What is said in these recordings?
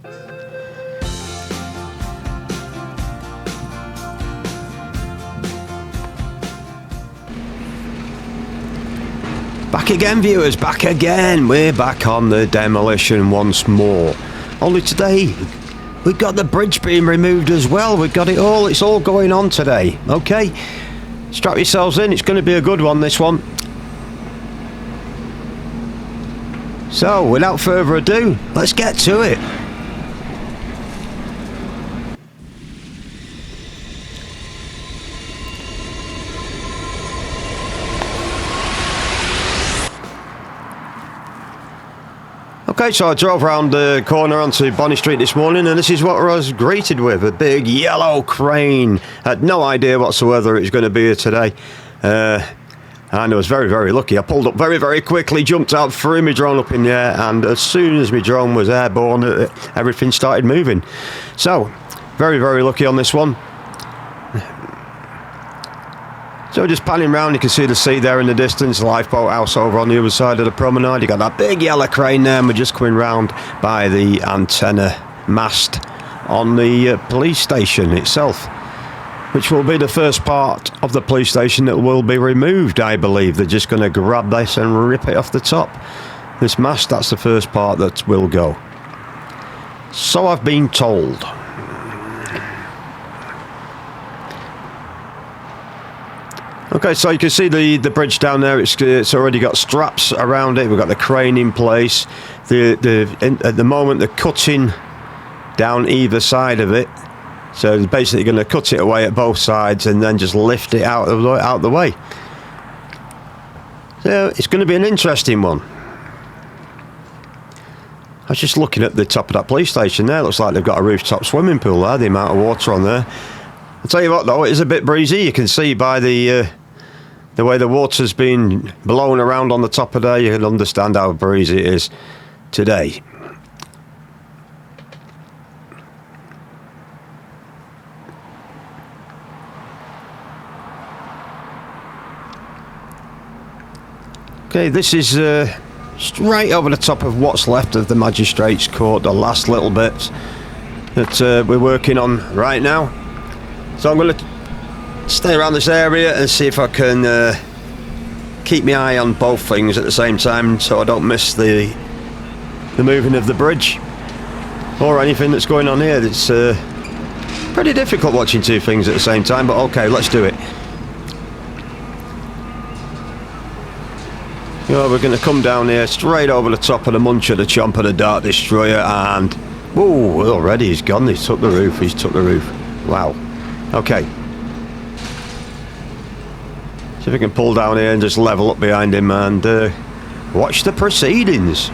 Back again, viewers, back again. We're back on the demolition once more. Only today, we've got the bridge being removed as well. We've got it all. It's all going on today. Okay, strap yourselves in. It's going to be a good one, this one. So, without further ado, let's get to it. Okay, so I drove around the corner onto Bonney Street this morning, and this is what I was greeted with, a big yellow crane. I had no idea whatsoever it was going to be here today, and I was very, very lucky. I pulled up very, very quickly, jumped out, threw my drone up in the air, and as soon as my drone was airborne, everything started moving. So, very, very lucky on this one. So just panning round, you can see the sea there in the distance, lifeboat house over on the other side of the promenade. You got that big yellow crane there, and we're just coming round by the antenna mast on the police station itself, which will be the first part of the police station that will be removed, I believe. They're just going to grab this and rip it off the top. This mast, that's the first part that will go. So I've been told. Okay, so you can see the bridge down there. It's already got straps around it. We've got the crane in place. At the moment, they're cutting down either side of it. So they're basically going to cut it away at both sides and then just lift it out of the way. So it's going to be an interesting one. I was just looking at the top of that police station there. It looks like they've got a rooftop swimming pool there, the amount of water on there. I'll tell you what though, it is a bit breezy. You can see by the way the water's been blown around on the top of there, you can understand how breezy it is today. Okay, this is straight over the top of what's left of the Magistrates Court, the last little bits that we're working on right now. So I'm going to stay around this area and see if I can keep my eye on both things at the same time, so I don't miss the moving of the bridge or anything that's going on here. It's pretty difficult watching two things at the same time, but okay, let's do it. We're going to come down here straight over the top of the Muncher, the Chomper, the Dart Destroyer, and whoa, already he's gone. He's took the roof. Wow. Okay. See if we can pull down here and just level up behind him and watch the proceedings.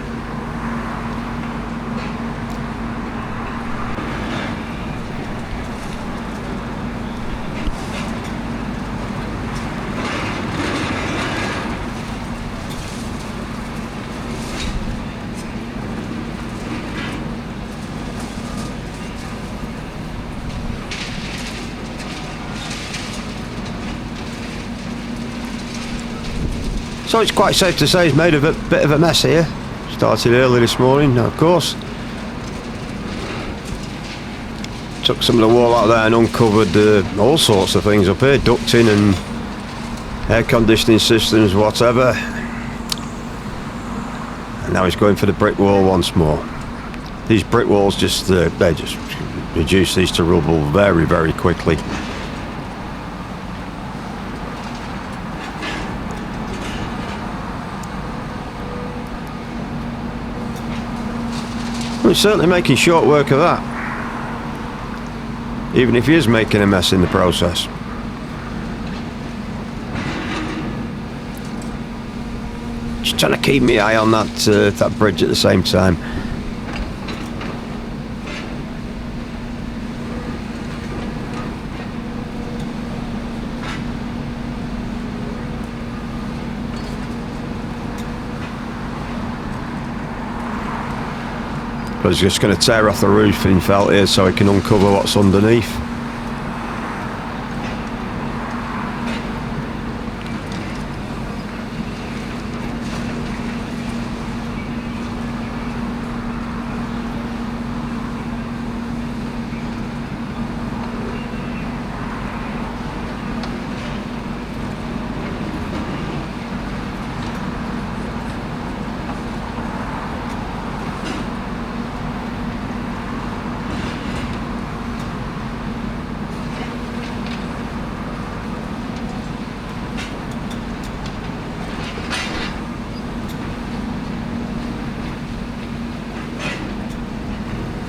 So it's quite safe to say he's made a bit of a mess here. Started early this morning, of course. Took some of the wall out there and uncovered all sorts of things up here. Ducting and air conditioning systems, whatever. And now he's going for the brick wall once more. These brick walls they just reduce these to rubble very, very quickly. He's certainly making short work of that, even if he is making a mess in the process. Just trying to keep my eye on that bridge at the same time. But he's just going to tear off the roof in felt here so he can uncover what's underneath.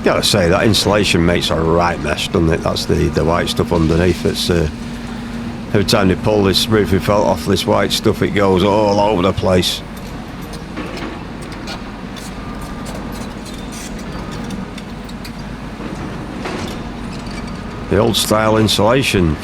Gotta say, that insulation makes a right mess, doesn't it? That's the white stuff underneath. It's every time they pull this roofing felt off this white stuff, it goes all over the place. The old style insulation.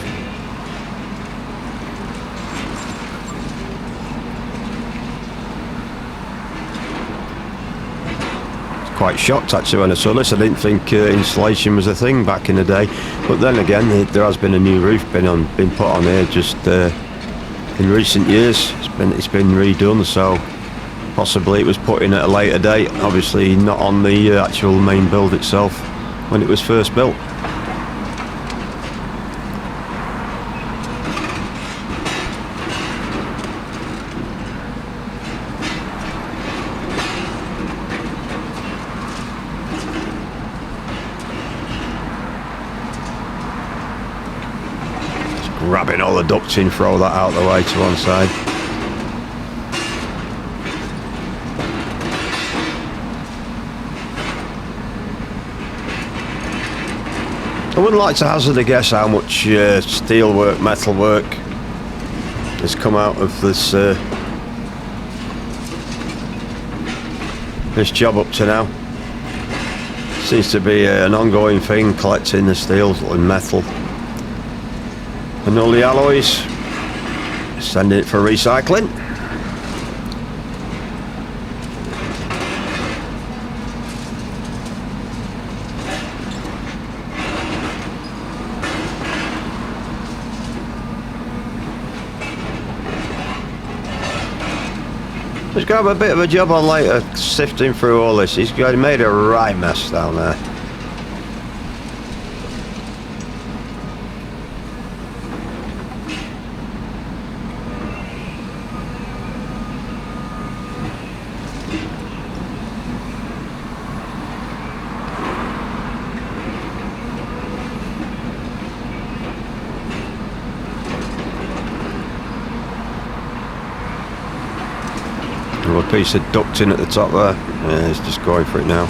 Quite shocked actually when I saw this. I didn't think insulation was a thing back in the day, but then again, there has been a new roof been put on here just in recent years. It's been redone, so possibly it was put in at a later date. Obviously, not on the actual main build itself when it was first built. Grabbing all the ducting, throw that out of the way to one side. I wouldn't like to hazard a guess how much steel work, metal work has come out of this this job up to now. Seems to be an ongoing thing, collecting the steel and metal and all the alloys, sending it for recycling. He's got to have a bit of a job on later, sifting through all this. He's made a right mess down there. A piece of ducting at the top there. Yeah, it's just going for it now.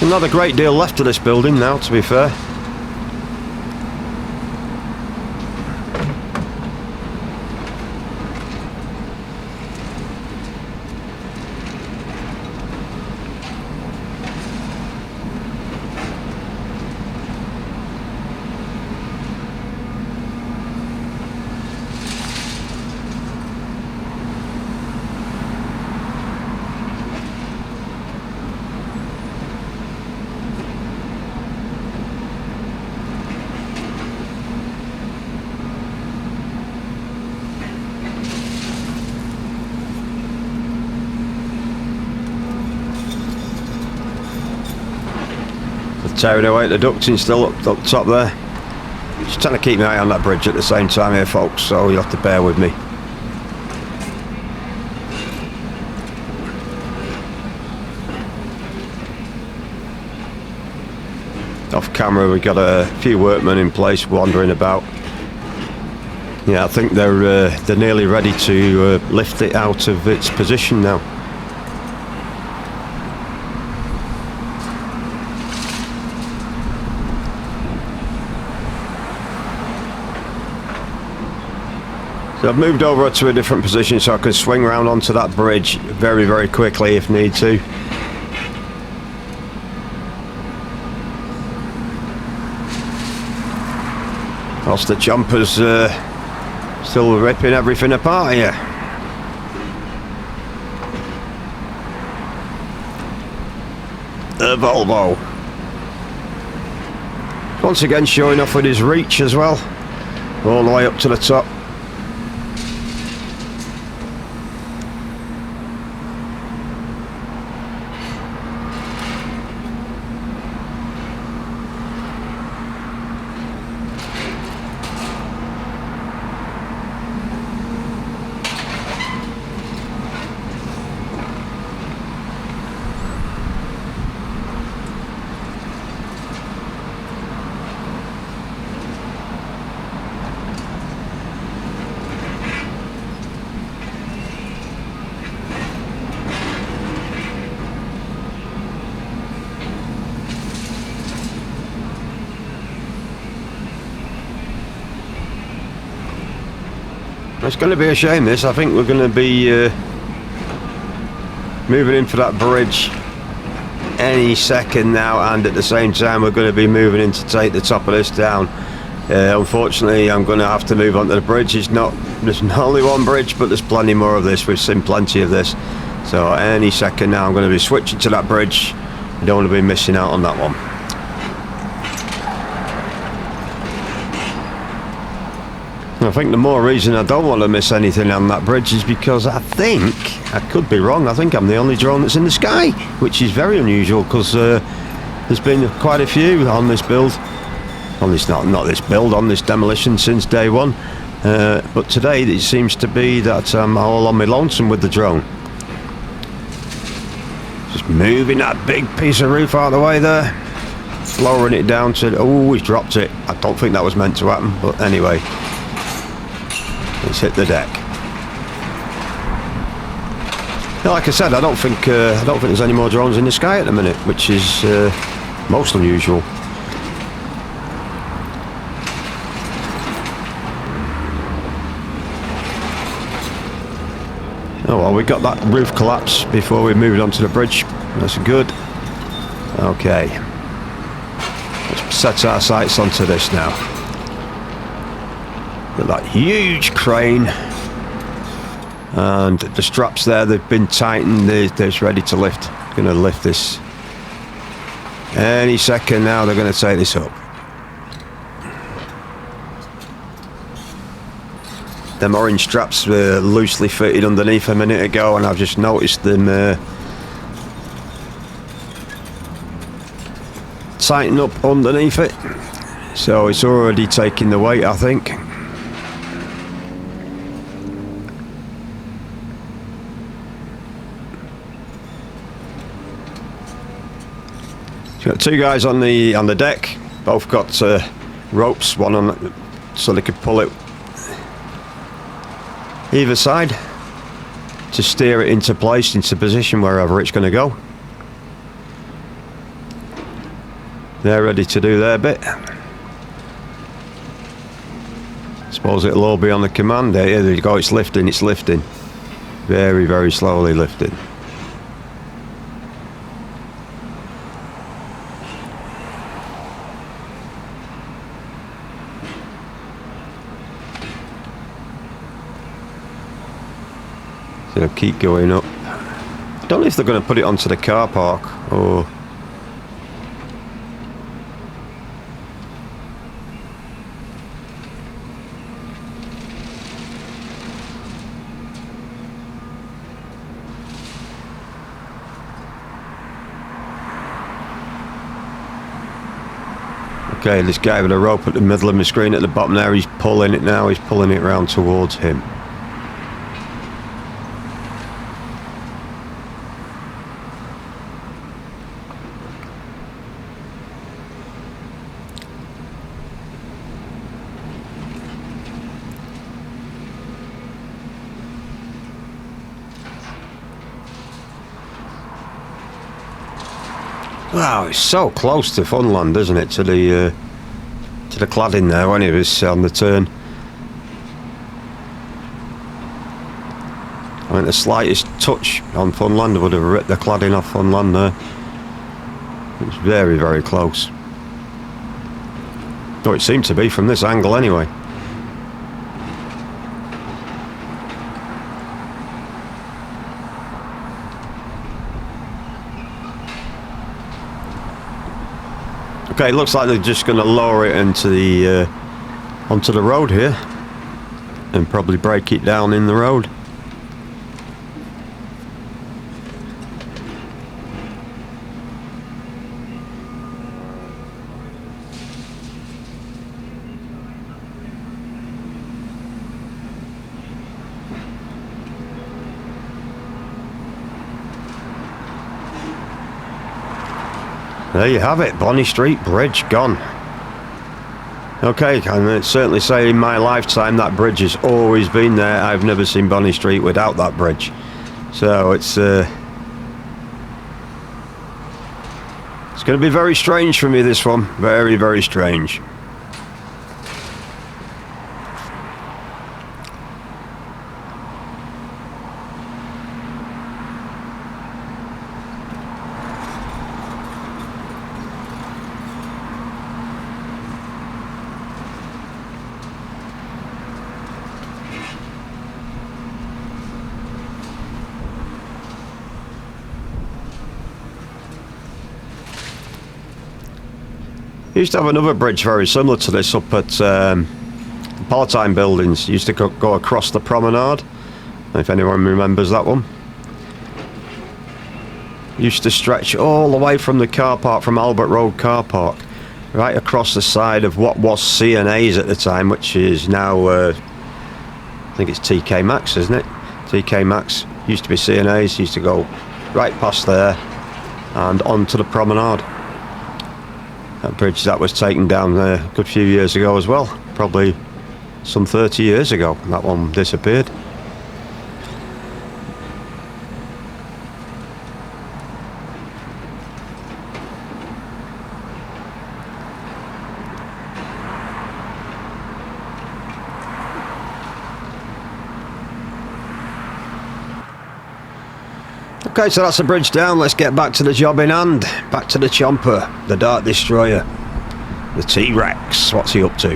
Not a great deal left of this building now, to be fair. Tearing away at the ducting still up top there. Just trying to keep my eye on that bridge at the same time here, folks, so you'll have to bear with me. Off camera we've got a few workmen in place wandering about. Yeah, I think they're nearly ready to lift it out of its position now. So I've moved over to a different position so I can swing round onto that bridge very, very quickly if need to. Whilst the jumper's still ripping everything apart here. The Volvo. Once again showing off with his reach as well. All the way up to the top. It's going to be a shame this. I think we're going to be moving in for that bridge any second now, and at the same time we're going to be moving in to take the top of this down. Unfortunately, I'm going to have to move onto the bridge. There's not only one bridge, but there's plenty more of this. We've seen plenty of this. So any second now I'm going to be switching to that bridge. I don't want to be missing out on that one. I think the more reason I don't want to miss anything on that bridge is because I think, I could be wrong, I think I'm the only drone that's in the sky, which is very unusual because there's been quite a few on this build, on this, not this build, on this demolition since day one, but today it seems to be that I'm all on my lonesome with the drone. Just moving that big piece of roof out of the way there, lowering it down to, oh, he's dropped it. I don't think that was meant to happen, but anyway. It's hit the deck. Now, like I said, I don't think there's any more drones in the sky at the minute, which is most unusual. Oh well, we got that roof collapse before we moved onto the bridge. That's good. Okay, let's set our sights onto this now. Look at that huge crane, and the straps there, they've been tightened, they're ready to lift. Going to lift this any second now. They're going to take this up. Them orange straps were loosely fitted underneath a minute ago, and I've just noticed them tighten up underneath it, so it's already taking the weight, I think. Got two guys on the deck, both got ropes, one on so they could pull it either side to steer it into place, into position wherever it's going to go. They're ready to do their bit. Suppose it'll all be on the command there. There you go, it's lifting, very, very slowly lifting. It'll keep going up. I don't know if they're going to put it onto the car park or... Okay, this guy with a rope at the middle of my screen at the bottom there, he's pulling it now, he's pulling it round towards him. Wow, it's so close to Funland, isn't it? To the cladding there when it was on the turn. I mean, the slightest touch on Funland would have ripped the cladding off Funland there. It's very, very close. Oh, it seemed to be from this angle anyway. Okay, it looks like they're just going to lower it into the onto the road here, and probably break it down in the road. There you have it, Bonney Street Bridge gone. Okay, can certainly say in my lifetime that bridge has always been there. I've never seen Bonney Street without that bridge. So it's going to be very strange for me, this one. Very, very strange. used to have another bridge very similar to this up at the Palatine buildings. Used to go across the promenade, if anyone remembers that one. Used to stretch all the way from the car park, from Albert Road car park, right across the side of what was C&A's at the time, which is now I think it's TK Maxx, isn't it? TK Maxx used to be C&A's. Used to go right past there and onto the promenade. That bridge that was taken down a good few years ago as well, probably some 30 years ago. That one disappeared. Okay, so that's the bridge down. Let's get back to the job in hand. Back to the chomper, the Dart Destroyer, the T-Rex. What's he up to?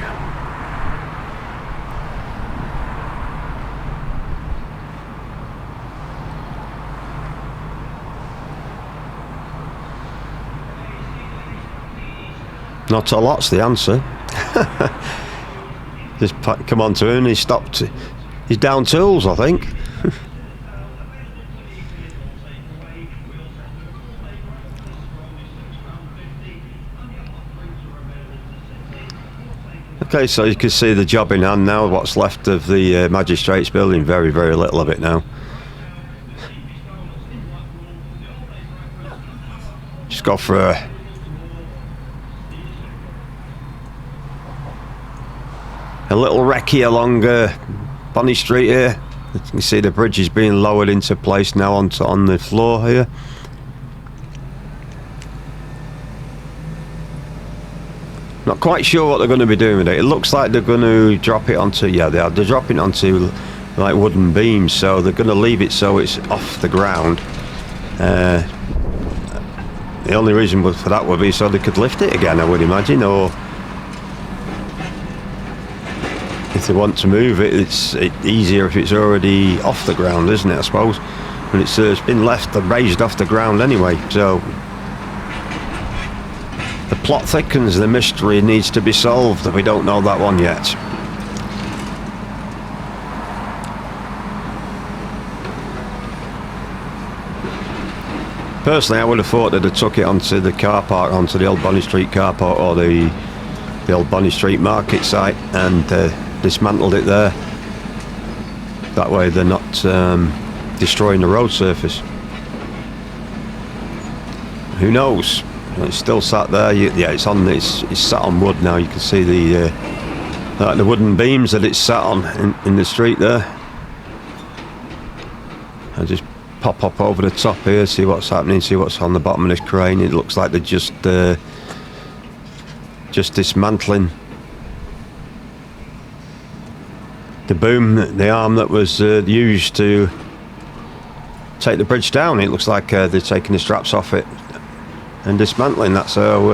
Not a lot's the answer. Just come on to him, he stopped. He's down tools, I think. Okay, so you can see the job in hand now. What's left of the magistrates building, very, very little of it now. Just go for a little recce along Bonney Street here. You can see the bridge is being lowered into place now on the floor here. Not quite sure what they're going to be doing with it. It looks like they're going to drop it onto, yeah, they're dropping it onto like wooden beams, so they're going to leave it so it's off the ground. The only reason for that would be so they could lift it again, I would imagine, or if they want to move it, it's easier if it's already off the ground, isn't it, I suppose? And it's been left and raised off the ground anyway, so the plot thickens, the mystery needs to be solved, and we don't know that one yet. Personally, I would have thought they'd have took it onto the car park, onto the old Bonney Street car park, or the old Bonney Street market site, and dismantled it there. That way they're not destroying the road surface. Who knows? It's still sat there. Yeah, it's sat on wood now. You can see the wooden beams that it's sat on in the street there. I'll just pop up over the top here, see what's happening, see what's on the bottom of this crane. It looks like they're just dismantling the boom, the arm that was used to take the bridge down. It looks like they're taking the straps off it and dismantling that. So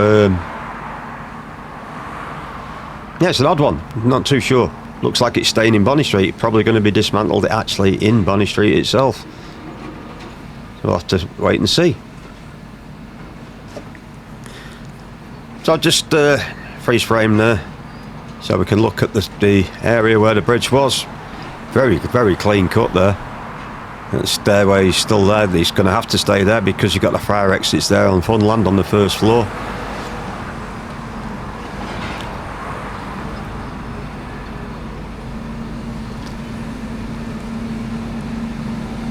yeah, it's an odd one. Not too sure. Looks like it's staying in Bonney Street. Probably going to be dismantled actually in Bonney Street itself. So we'll have to wait and see. So I'll just freeze frame there so we can look at the area where the bridge was. Very, very clean cut there. The stairway is still there. It's going to have to stay there because you've got the fire exits there on Funland on the first floor.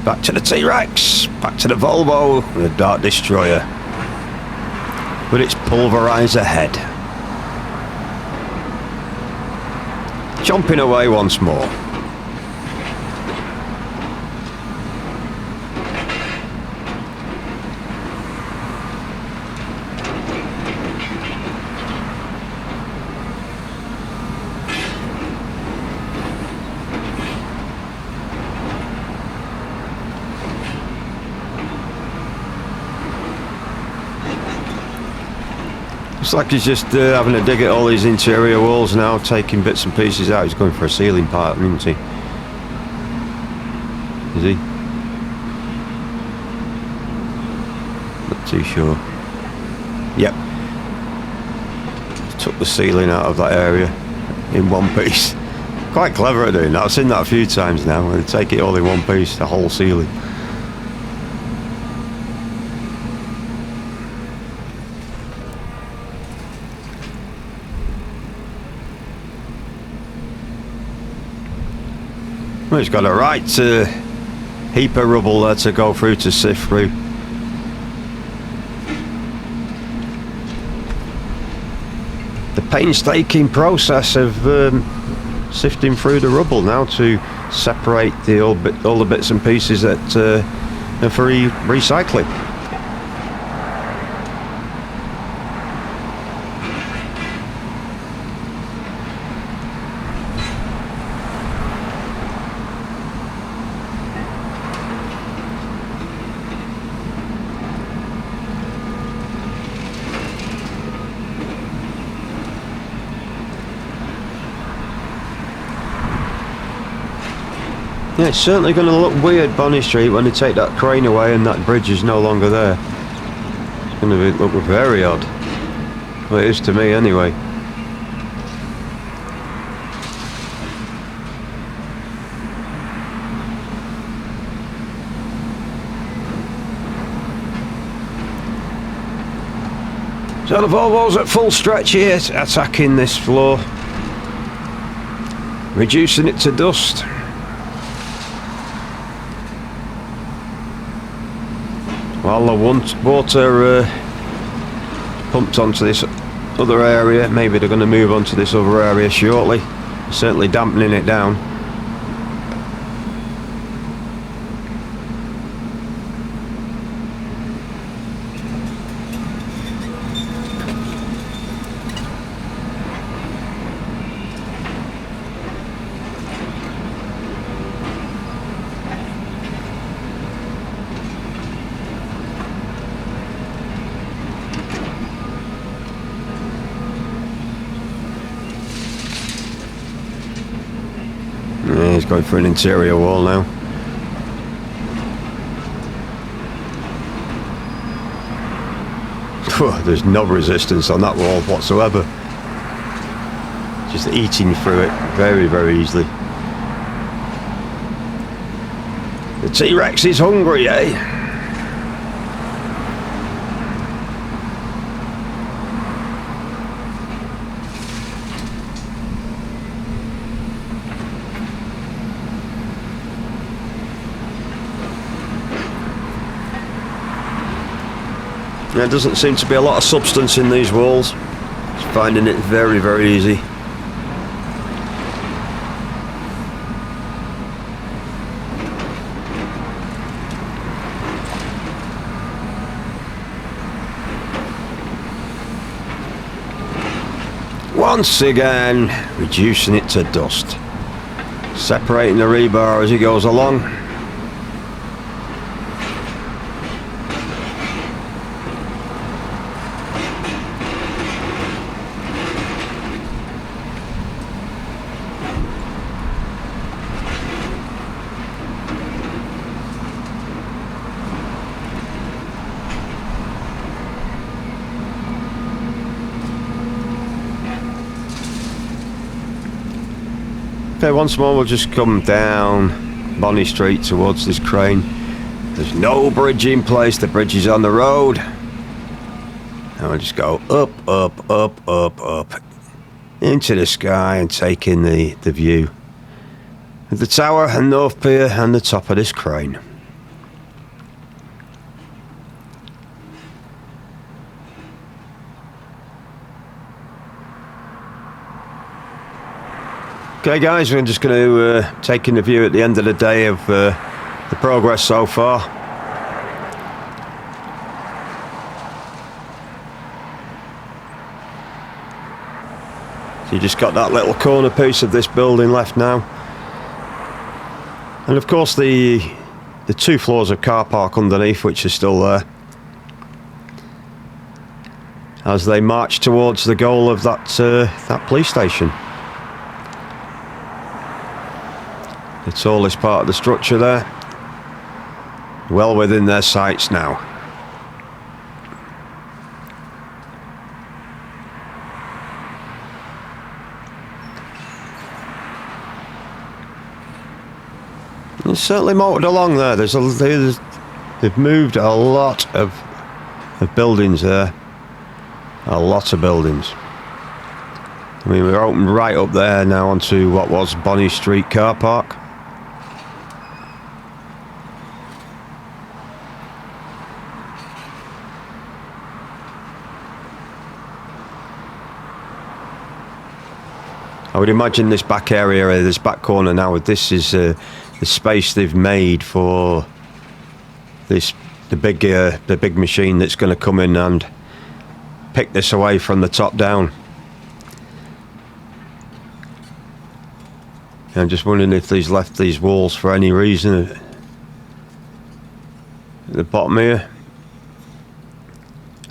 Back to the T-Rex, back to the Volvo, the Dart Destroyer, with its pulverizer head. Chomping away once more. Looks like he's just having a dig at all these interior walls now, taking bits and pieces out. He's going for a ceiling part, isn't he? Is he? Not too sure. Yep. took the ceiling out of that area in one piece. Quite clever at doing that. I've seen that a few times now, where they take it all in one piece, the whole ceiling. Well, it's got a right heap of rubble there to go through, to sift through. The painstaking process of sifting through the rubble now to separate all the bits and pieces that are for recycling. Yeah, it's certainly going to look weird, Bonney Street, when they take that crane away and that bridge is no longer there. It's going to look very odd. Well, it is to me anyway. So the Volvo's at full stretch here, attacking this floor, reducing it to dust. While the water pumped onto this other area, maybe they're going to move on to this other area shortly, certainly dampening it down. Yeah, he's going for an interior wall now. There's no resistance on that wall whatsoever. Just eating through it very, very easily. The T-Rex is hungry, eh? There doesn't seem to be a lot of substance in these walls. Just finding it very, very easy. Once again, reducing it to dust. Separating the rebar as he goes along. Okay, once more we'll just come down Bonney Street towards this crane. There's no bridge in place, the bridge is on the road. And we'll just go up, up, up, up, up into the sky and take in the view of the tower and North Pier and the top of this crane. Okay guys, we're just going to take in the view at the end of the day of the progress so far. So you just got that little corner piece of this building left now. And of course the 2 floors of car park underneath, which are still there, as they march towards the goal of that police station. The tallest part of the structure there, well within their sights now. It's certainly motored along there. They've moved a lot of buildings there. A lot of buildings. I mean, we're open right up there now onto what was Bonney Street car park. I would imagine this back area, this back corner now, this is the space they've made for the big machine that's going to come in and pick this away from the top down. I'm just wondering if they've left these walls for any reason at the bottom here.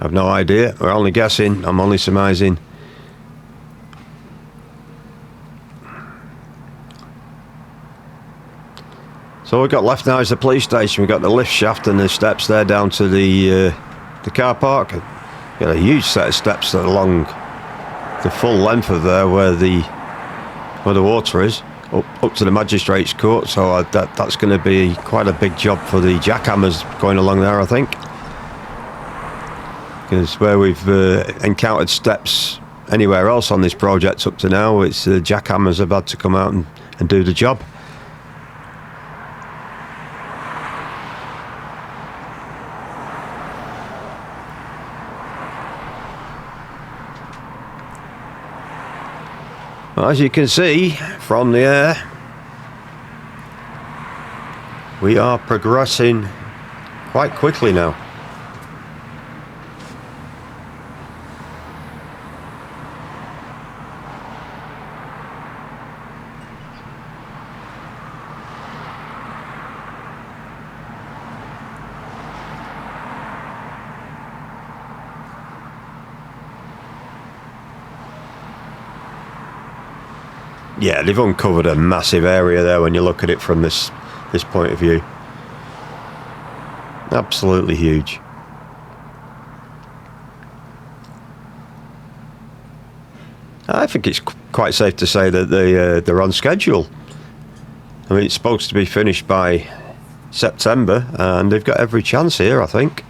I've no idea. We're only guessing. I'm only surmising. So what we've got left now is the police station. We've got the lift shaft and the steps there down to the car park. We've got a huge set of steps that are along the full length of there where the water is, up to the magistrate's court. So that's going to be quite a big job for the jackhammers going along there, I think. Because where we've encountered steps anywhere else on this project up to now, it's the jackhammers have had to come out and do the job. Well, as you can see from the air, we are progressing quite quickly now. Yeah, they've uncovered a massive area there when you look at it from this point of view. Absolutely huge. I think it's quite safe to say that they're on schedule. I mean, it's supposed to be finished by September, and they've got every chance here, I think.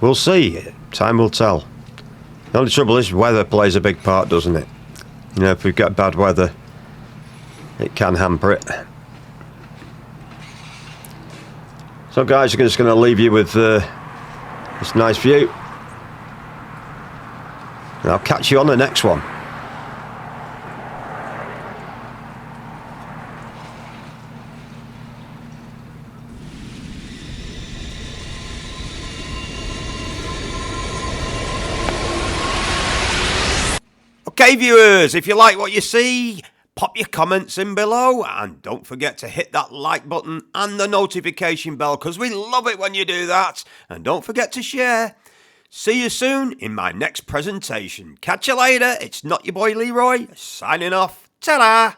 We'll see. Time will tell. The only trouble is weather plays a big part, doesn't it? You know, if we've got bad weather, it can hamper it. So guys, I'm just going to leave you with this nice view. And I'll catch you on the next one. Okay viewers, if you like what you see, pop your comments in below and don't forget to hit that like button and the notification bell because we love it when you do that. And don't forget to share. See you soon in my next presentation. Catch you later. It's not your boy Leroy signing off. Ta-da!